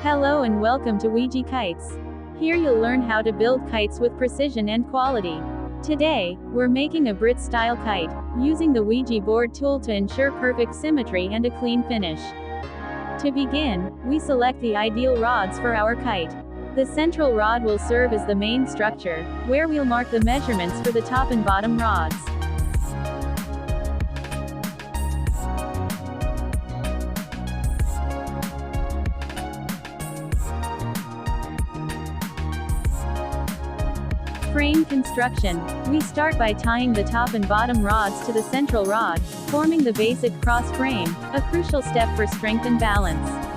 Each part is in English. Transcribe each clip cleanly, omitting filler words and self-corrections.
Hello and welcome to Ouija Kites. Here you'll learn how to build kites with precision and quality. Today, we're making a Brit-style kite, using the Ouija Board tool to ensure perfect symmetry and a clean finish. To begin, we select the ideal rods for our kite. The central rod will serve as the main structure, where we'll mark the measurements for the top and bottom rods. Frame construction. We start by tying the top and bottom rods to the central rod, forming the basic cross frame, a crucial step for strength and balance.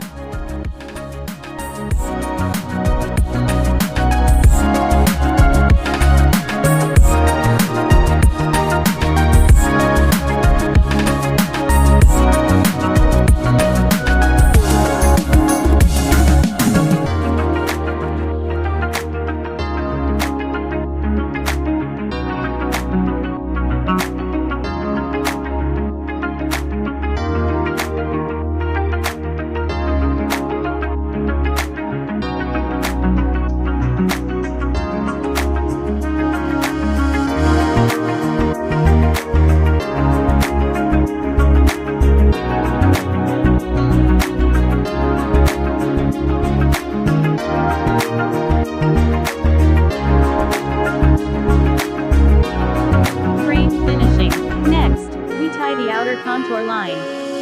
Contour line.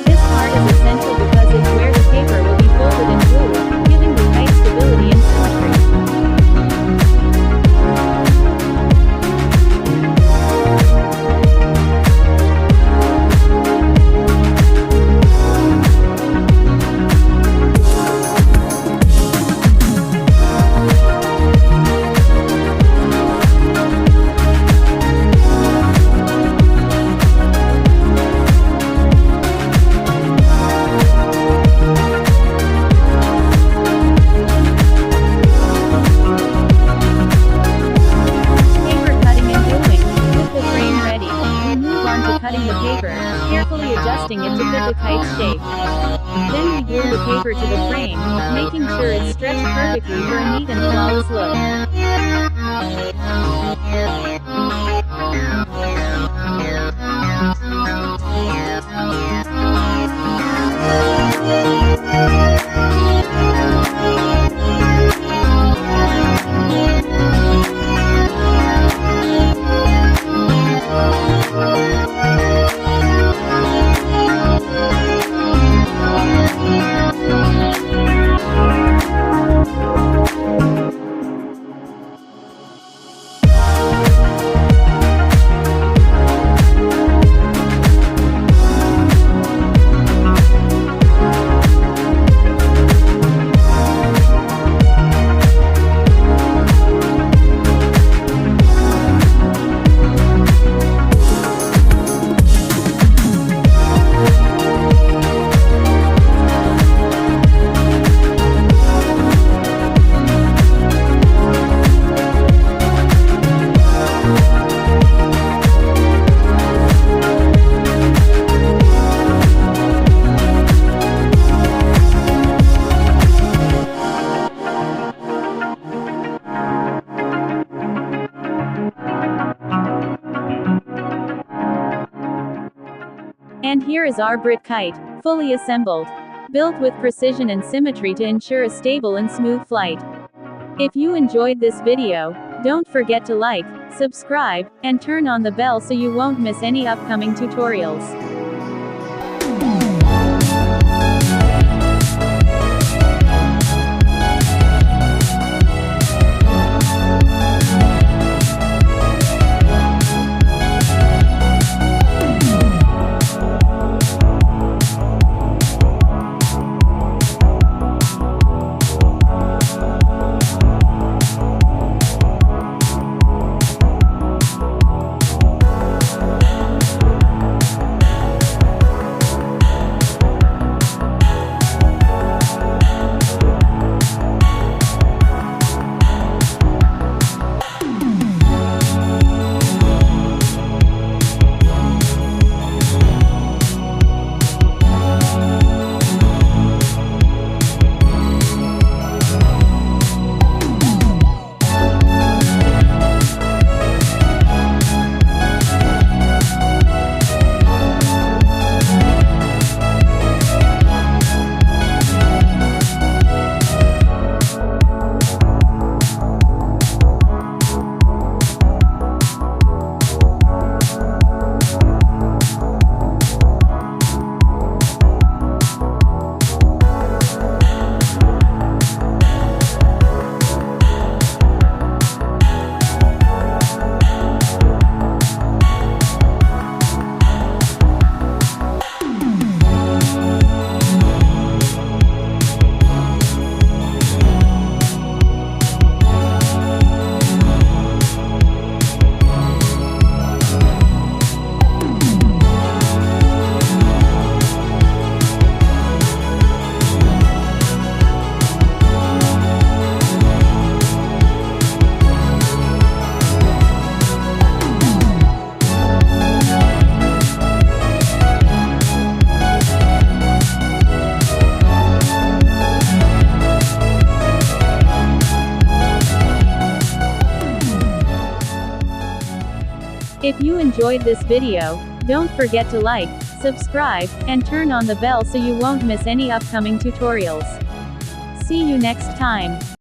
This part is essential because it's where the paper will be folded and glued, giving the kite stability and symmetry. Cutting the paper, carefully adjusting it to fit the kite's shape. Then we glue the paper to the frame, making sure it's stretched perfectly for a neat and flawless look. And here is our Britt Kite, fully assembled. Built with precision and symmetry to ensure a stable and smooth flight. If you enjoyed this video, don't forget to like, subscribe, and turn on the bell so you won't miss any upcoming tutorials. If you enjoyed this video, don't forget to like, subscribe, and turn on the bell so you won't miss any upcoming tutorials. See you next time.